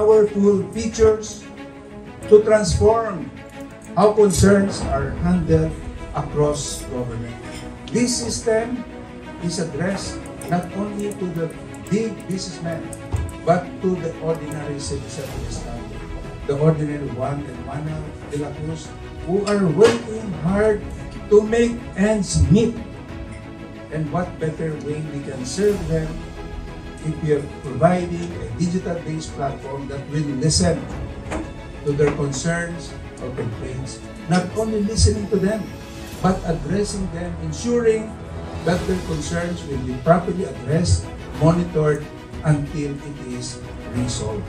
powerful features to transform how concerns are handled across government. This system is addressed not only to the big businessmen, but to the ordinary citizen of this country, the ordinary Juan and Mana de la Cruz, who are working hard to make ends meet. And what better way we can serve them if we are providing a digital-based platform that will listen to their concerns or complaints, not only listening to them, but addressing them, ensuring that their concerns will be properly addressed, monitored, until it is resolved.